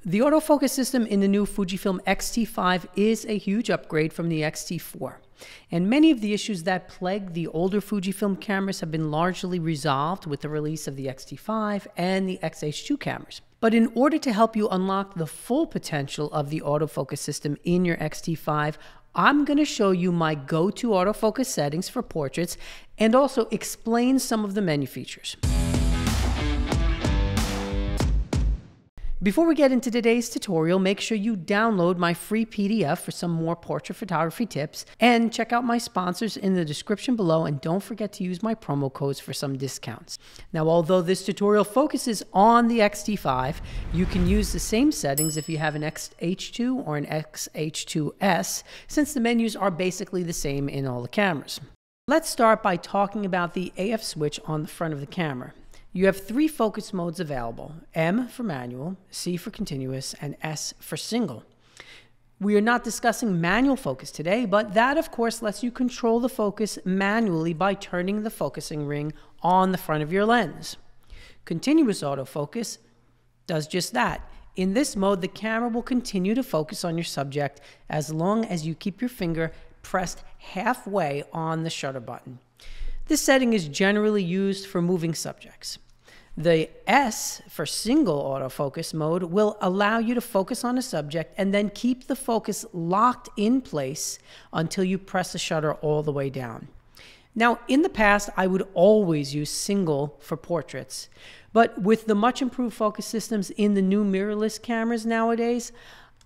The autofocus system in the new Fujifilm X-T5 is a huge upgrade from the X-T4, and many of the issues that plagued the older Fujifilm cameras have been largely resolved with the release of the X-T5 and the XH2 cameras. But in order to help you unlock the full potential of the autofocus system in your X-T5, I'm going to show you my go-to autofocus settings for portraits and also explain some of the menu features. Before we get into today's tutorial, make sure you download my free PDF for some more portrait photography tips and check out my sponsors in the description below, and don't forget to use my promo codes for some discounts. Now, although this tutorial focuses on the X-T5, you can use the same settings if you have an XH2 or an XH2s, since the menus are basically the same in all the cameras. Let's start by talking about the AF switch on the front of the camera. You have three focus modes available: M for manual, C for continuous, and S for single. We are not discussing manual focus today, but that of course lets you control the focus manually by turning the focusing ring on the front of your lens. Continuous autofocus does just that. In this mode, the camera will continue to focus on your subject as long as you keep your finger pressed halfway on the shutter button. This setting is generally used for moving subjects. The S for single autofocus mode will allow you to focus on a subject and then keep the focus locked in place until you press the shutter all the way down. Now, in the past, I would always use single for portraits, but with the much improved focus systems in the new mirrorless cameras nowadays,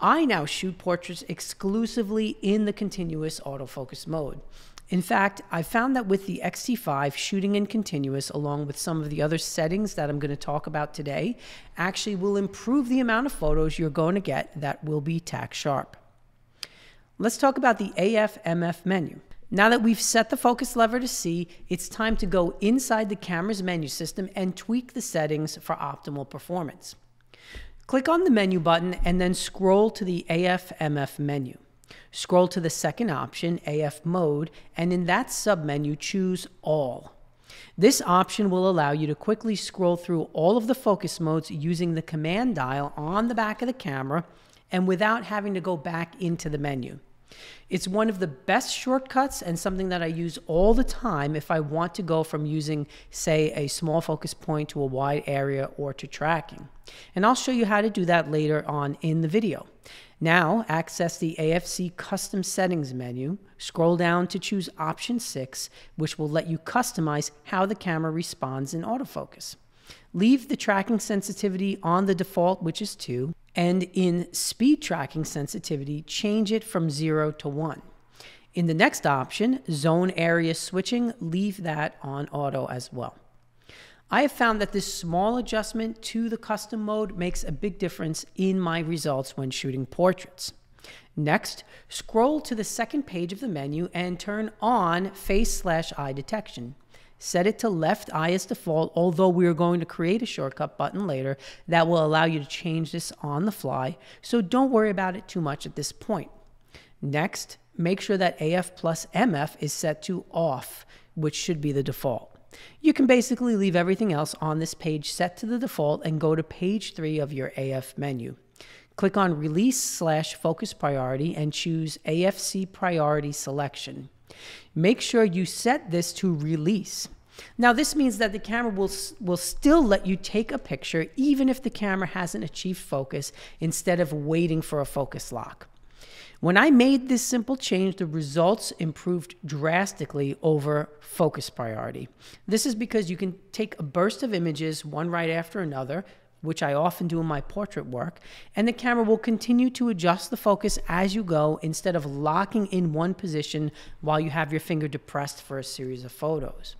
I now shoot portraits exclusively in the continuous autofocus mode. In fact, I found that with the X-T5, shooting in continuous, along with some of the other settings that I'm going to talk about today, actually will improve the amount of photos you're going to get that will be tack sharp. Let's talk about the AF/MF menu. Now that we've set the focus lever to C, it's time to go inside the camera's menu system and tweak the settings for optimal performance. Click on the menu button and then scroll to the AF/MF menu. Scroll to the second option, AF mode, and in that submenu, choose all. This option will allow you to quickly scroll through all of the focus modes using the command dial on the back of the camera and without having to go back into the menu. It's one of the best shortcuts and something that I use all the time if I want to go from using, say, a small focus point to a wide area or to tracking. And I'll show you how to do that later on in the video. Now, access the AFC Custom Settings menu, scroll down to choose Option 6, which will let you customize how the camera responds in autofocus. Leave the tracking sensitivity on the default, which is 2, and in speed tracking sensitivity, change it from 0 to 1. In the next option, zone area switching, leave that on auto as well. I have found that this small adjustment to the custom mode makes a big difference in my results when shooting portraits. Next, scroll to the second page of the menu and turn on face/eye detection. Set it to left eye as default, although we are going to create a shortcut button later that will allow you to change this on the fly, so don't worry about it too much at this point. Next, make sure that AF plus MF is set to off, which should be the default. You can basically leave everything else on this page set to the default and go to page 3 of your AF menu. Click on Release/Focus Priority and choose AFC Priority Selection. Make sure you set this to release. Now, this means that the camera will still let you take a picture even if the camera hasn't achieved focus, instead of waiting for a focus lock. When I made this simple change, the results improved drastically over focus priority. This is because you can take a burst of images, one right after another, which I often do in my portrait work, and the camera will continue to adjust the focus as you go instead of locking in one position while you have your finger depressed for a series of photos.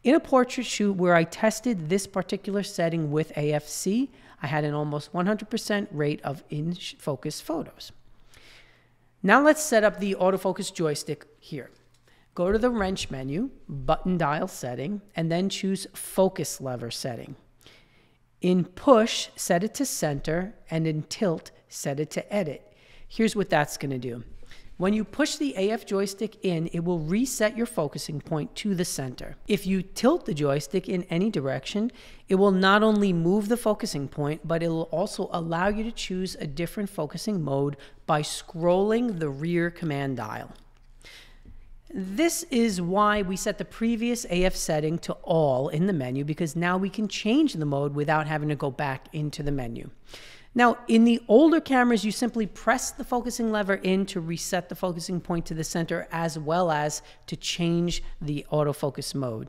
In a portrait shoot where I tested this particular setting with AFC, I had an almost 100% rate of in-focus photos. Now let's set up the autofocus joystick here. Go to the wrench menu, button dial setting, and then choose focus lever setting. In push, set it to center, and in tilt, set it to edit. Here's what that's going to do. When you push the AF joystick in, it will reset your focusing point to the center. If you tilt the joystick in any direction, it will not only move the focusing point, but it will also allow you to choose a different focusing mode by scrolling the rear command dial. This is why we set the previous AF setting to all in the menu, because now we can change the mode without having to go back into the menu. Now, in the older cameras, you simply press the focusing lever in to reset the focusing point to the center, as well as to change the autofocus mode.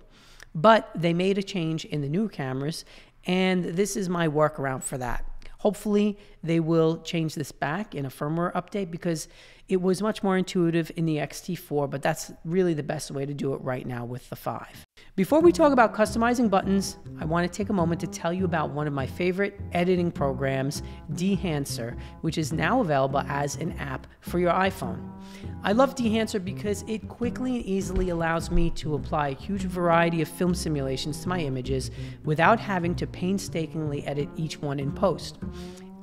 But they made a change in the new cameras, and this is my workaround for that. Hopefully, they will change this back in a firmware update, because it was much more intuitive in the X-T4, but that's really the best way to do it right now with the 5. Before we talk about customizing buttons, I want to take a moment to tell you about one of my favorite editing programs, dhancer, which is now available as an app for your iPhone. I love dhancer because it quickly and easily allows me to apply a huge variety of film simulations to my images without having to painstakingly edit each one in post.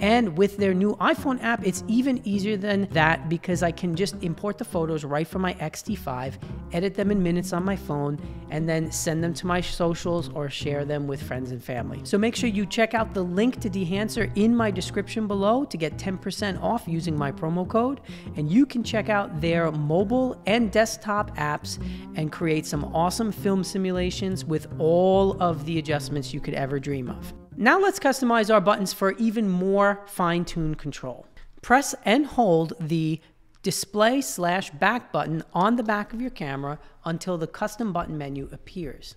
And with their new iPhone app, it's even easier than that, because I can just import the photos right from my X-T5, edit them in minutes on my phone, and then send them to my socials or share them with friends and family. So make sure you check out the link to dhancer in my description below to get 10% off using my promo code. And you can check out their mobile and desktop apps and create some awesome film simulations with all of the adjustments you could ever dream of. Now let's customize our buttons for even more fine-tuned control. Press and hold the display/back button on the back of your camera until the custom button menu appears.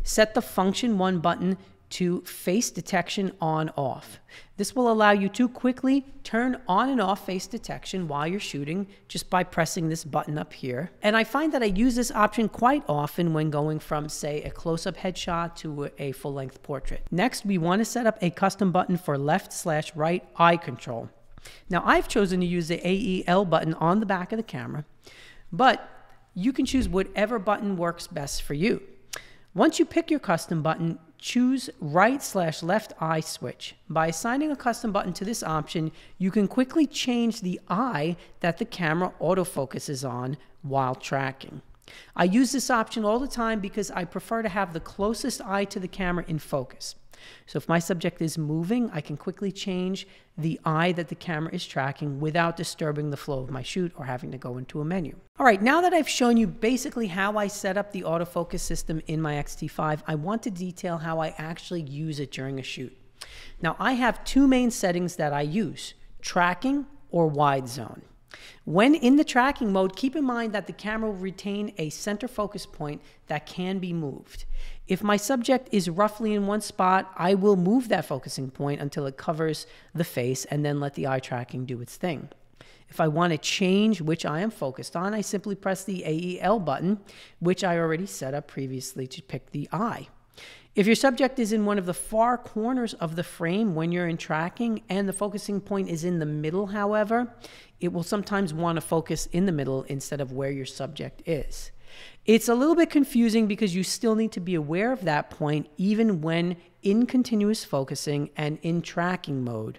Set the function 1 button to face detection on/off. This will allow you to quickly turn on and off face detection while you're shooting just by pressing this button up here. And I find that I use this option quite often when going from, say, a close-up headshot to a full-length portrait. Next, we want to set up a custom button for left/right eye control. Now, I've chosen to use the AEL button on the back of the camera, but you can choose whatever button works best for you. Once you pick your custom button, choose right/left eye switch. By assigning a custom button to this option, you can quickly change the eye that the camera autofocuses on while tracking. I use this option all the time because I prefer to have the closest eye to the camera in focus. So if my subject is moving, I can quickly change the eye that the camera is tracking without disturbing the flow of my shoot or having to go into a menu. All right, now that I've shown you basically how I set up the autofocus system in my X-T5, I want to detail how I actually use it during a shoot. Now, I have 2 main settings that I use: tracking or wide zone. When in the tracking mode, keep in mind that the camera will retain a center focus point that can be moved. If my subject is roughly in one spot, I will move that focusing point until it covers the face and then let the eye tracking do its thing. If I want to change which eye I'm focused on, I simply press the AEL button, which I already set up previously to pick the eye. If your subject is in one of the far corners of the frame when you're in tracking and the focusing point is in the middle, however, it will sometimes want to focus in the middle instead of where your subject is. It's a little bit confusing because you still need to be aware of that point even when in continuous focusing and in tracking mode.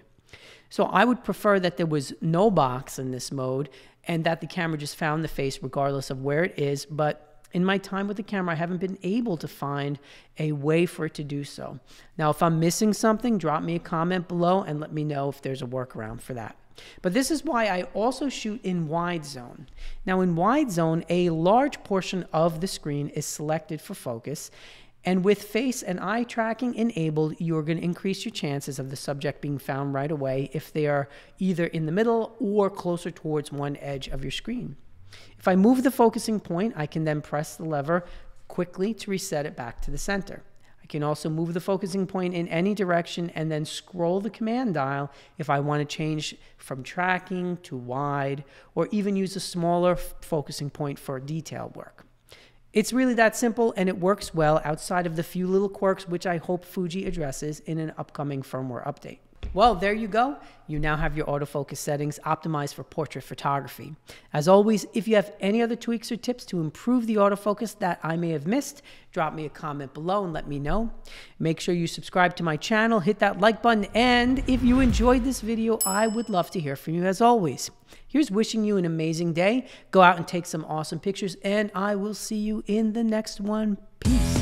So I would prefer that there was no box in this mode and that the camera just found the face regardless of where it is, but in my time with the camera, I haven't been able to find a way for it to do so. Now, if I'm missing something, drop me a comment below and let me know if there's a workaround for that. But this is why I also shoot in wide zone. Now, in wide zone, a large portion of the screen is selected for focus, and with face and eye tracking enabled, you're going to increase your chances of the subject being found right away if they are either in the middle or closer towards one edge of your screen. If I move the focusing point, I can then press the lever quickly to reset it back to the center. I can also move the focusing point in any direction and then scroll the command dial if I want to change from tracking to wide, or even use a smaller focusing point for detail work. It's really that simple, and it works well outside of the few little quirks which I hope Fuji addresses in an upcoming firmware update. Well, there you go. You now have your autofocus settings optimized for portrait photography. As always, if you have any other tweaks or tips to improve the autofocus that I may have missed, drop me a comment below and let me know. Make sure you subscribe to my channel, hit that like button, and if you enjoyed this video, I would love to hear from you as always. Here's wishing you an amazing day. Go out and take some awesome pictures, and I will see you in the next one. Peace.